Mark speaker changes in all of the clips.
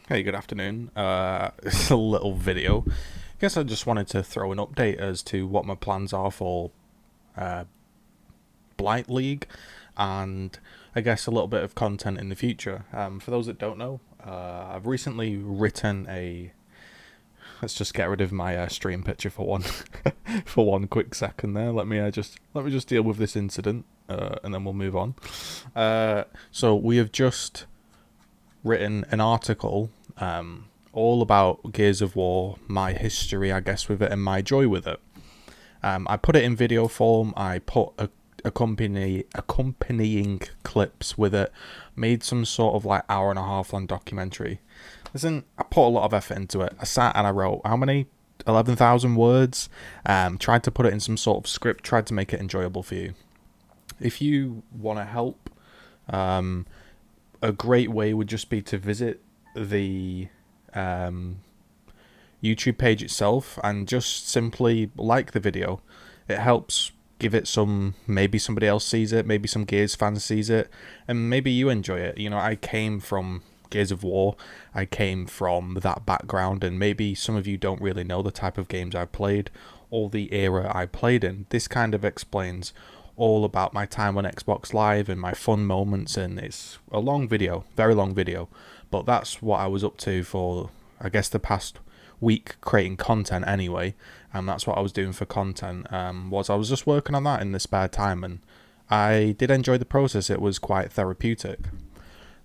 Speaker 1: Hey, good afternoon. It's a little video. I guess I just wanted to throw an update as to what my plans are for uh, Blight League, and I guess a little bit of content in the future. For those that don't know, I've recently written a. Let's just get rid of my stream picture for one, for one quick second there. Let me just deal with this incident, and then we'll move on. So we have just written an article all about Gears of War, my history, I guess, with it and my joy with it. I put it in video form. I put accompanying clips with it. Made some sort of like hour and a half long documentary. Listen, I put a lot of effort into it. I sat and I wrote how many 11,000 words. Tried to put it in some sort of script. Tried to make it enjoyable for you. If you want to help, a great way would just be to visit the YouTube page itself and just simply like the video. It helps give it some, maybe somebody else sees it, maybe some Gears fans sees it, and maybe you enjoy it. You know, I came from Gears of War, I came from that background, and maybe some of you don't really know the type of games I've played or the era I played in. This kind of explains all about my time on Xbox Live and my fun moments, and it's a long video, very long video, but that's what I was up to for, I guess, the past week creating content anyway, and that's what I was doing for content, was I was just working on that in the spare time, and I did enjoy the process. It was quite therapeutic.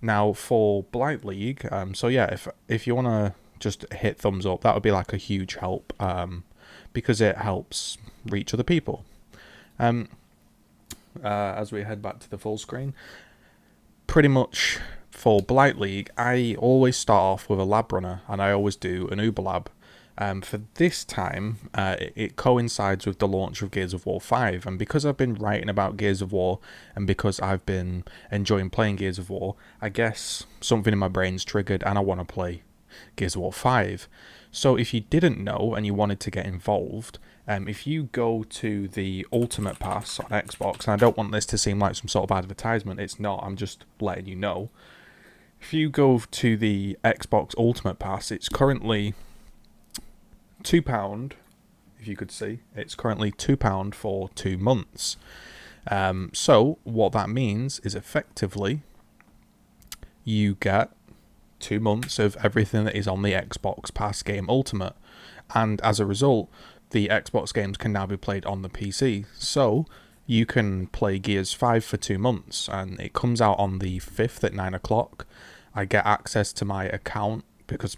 Speaker 1: Now for Blight League, so yeah, if you want to just hit thumbs up, that would be like a huge help, because it helps reach other people. As we head back to the full screen, pretty much for Blight League, I always start off with a lab runner, and I always do an Uber lab. For this time, it coincides with the launch of Gears of War 5, and because I've been writing about Gears of War, and because I've been enjoying playing Gears of War, I guess something in my brain's triggered, and I want to play Gears of War 5. So if you didn't know and you wanted to get involved, if you go to the Ultimate Pass on Xbox, and I don't want this to seem like some sort of advertisement, it's not, I'm just letting you know. If you go to the Xbox Ultimate Pass, it's currently £2, if you could see. It's currently £2 for 2 months. So what that means is effectively you get 2 months of everything that is on the Xbox Pass Game Ultimate, and as a result, the Xbox games can now be played on the PC. So you can play Gears 5 for 2 months, and it comes out on the 5th at 9 o'clock. I get access to my account because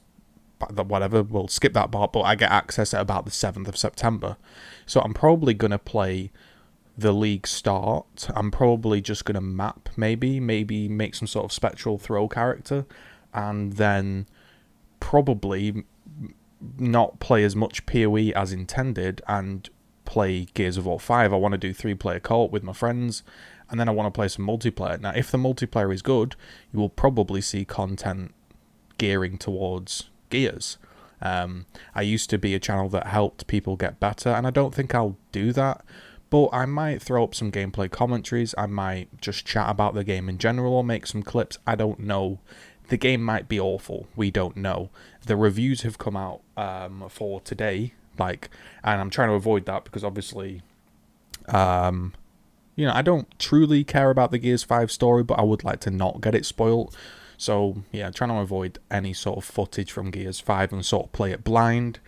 Speaker 1: whatever, we'll skip that part, but I get access at about the 7th of September. So I'm probably going to play the league start. I'm probably just going to map, maybe make some sort of spectral throw character, and then probably not play as much PoE as intended and play Gears of War 5. I want to do 3-player co-op with my friends, and then I want to play some multiplayer. Now, if the multiplayer is good, you will probably see content gearing towards Gears. I used to be a channel that helped people get better, and I don't think I'll do that, but I might throw up some gameplay commentaries. I might just chat about the game in general or make some clips. I don't know. The game might be awful. We don't know. The reviews have come out for today, and I'm trying to avoid that because obviously, I don't truly care about the Gears 5 story, but I would like to not get it spoiled. So yeah, trying to avoid any sort of footage from Gears 5 and sort of play it blind.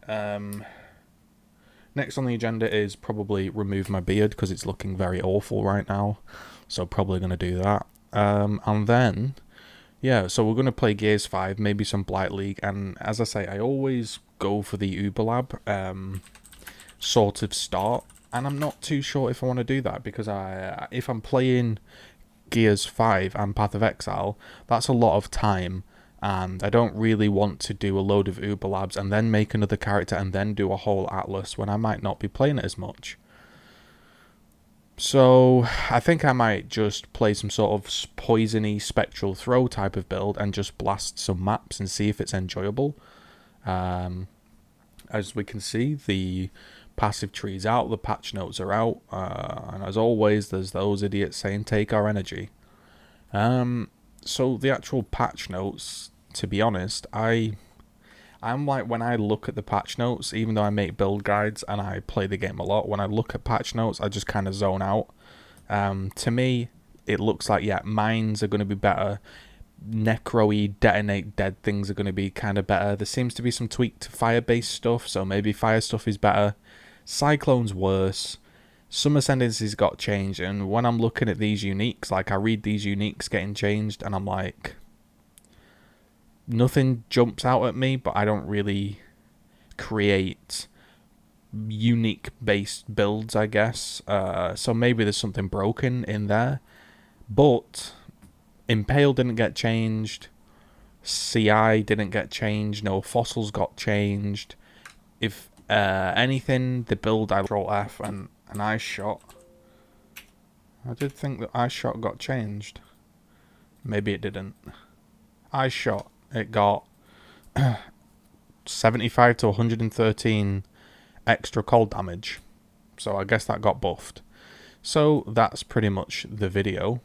Speaker 1: Next on the agenda is probably remove my beard because it's looking very awful right now. So probably going to do that. And then, yeah, so we're going to play Gears 5, maybe some Blight League. And as I say, I always go for the Uber Lab sort of start. And I'm not too sure if I want to do that because if I'm playing Gears 5 and Path of Exile, that's a lot of time, and I don't really want to do a load of Uber Labs and then make another character and then do a whole Atlas when I might not be playing it as much. So I think I might just play some sort of poisony spectral throw type of build and just blast some maps and see if it's enjoyable. As we can see, the passive tree's out, the patch notes are out, and as always, there's those idiots saying take our energy. So the actual patch notes, to be honest, I'm like, when I look at the patch notes, even though I make build guides and I play the game a lot, when I look at patch notes, I just kind of zone out. To me, it looks like, yeah, mines are going to be better. Necro-y, detonate dead things are going to be kind of better. There seems to be some tweaked fire-based stuff, so maybe fire stuff is better. Cyclone's worse. Some ascendancies got changed, and when I'm looking at these uniques, like, I read these uniques getting changed, and I'm like, nothing jumps out at me, but I don't really create unique based builds, I guess. So maybe there's something broken in there. But Impale didn't get changed. CI didn't get changed. No fossils got changed. If anything, the build I Control F and an ice shot. I did think that ice shot got changed. Maybe it didn't. Ice shot, it got 75 to 113 extra cold damage. So I guess that got buffed. So that's pretty much the video.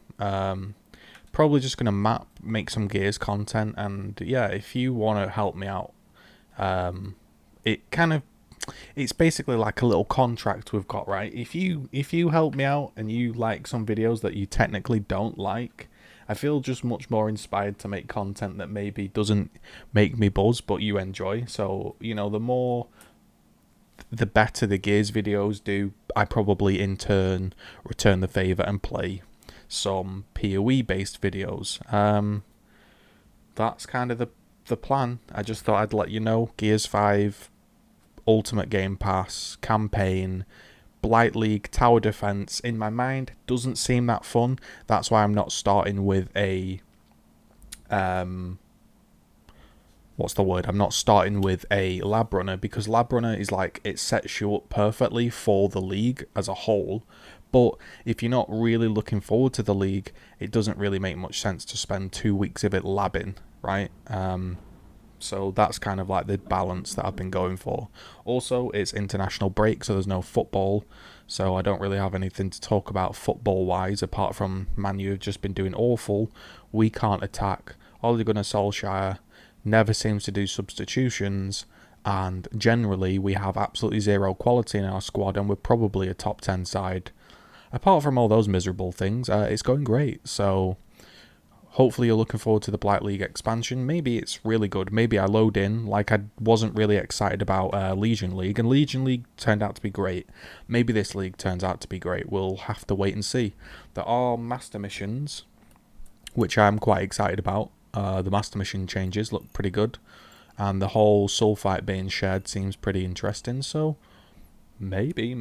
Speaker 1: Probably just going to make some gears content, and yeah, if you want to help me out, it's basically like a little contract we've got, right? If you help me out and you like some videos that you technically don't like, I feel just much more inspired to make content that maybe doesn't make me buzz but you enjoy. So, you know, the better the Gears videos do, I probably in turn return the favour and play some PoE based videos. That's kind of the plan. I just thought I'd let you know. Gears 5, Ultimate Game Pass, campaign, Blight League, Tower Defense, in my mind, doesn't seem that fun. That's why I'm not starting with a... what's the word? I'm not starting with a Lab Runner, because Lab Runner is like, it sets you up perfectly for the League as a whole. But if you're not really looking forward to the League, it doesn't really make much sense to spend 2 weeks of it labbing, right? So that's kind of like the balance that I've been going for. Also, it's international break, so there's no football. So I don't really have anything to talk about football-wise, apart from Man U have just been doing awful. We can't attack. Ole Gunnar Solskjaer never seems to do substitutions. And generally, we have absolutely zero quality in our squad, and we're probably a top 10 side. Apart from all those miserable things, it's going great. So hopefully you're looking forward to the Blight League expansion. Maybe it's really good. Maybe I load in. Like, I wasn't really excited about Legion League, and Legion League turned out to be great. Maybe this league turns out to be great. We'll have to wait and see. There are master missions, which I'm quite excited about. The master mission changes look pretty good, and the whole soul fight being shared seems pretty interesting. So maybe.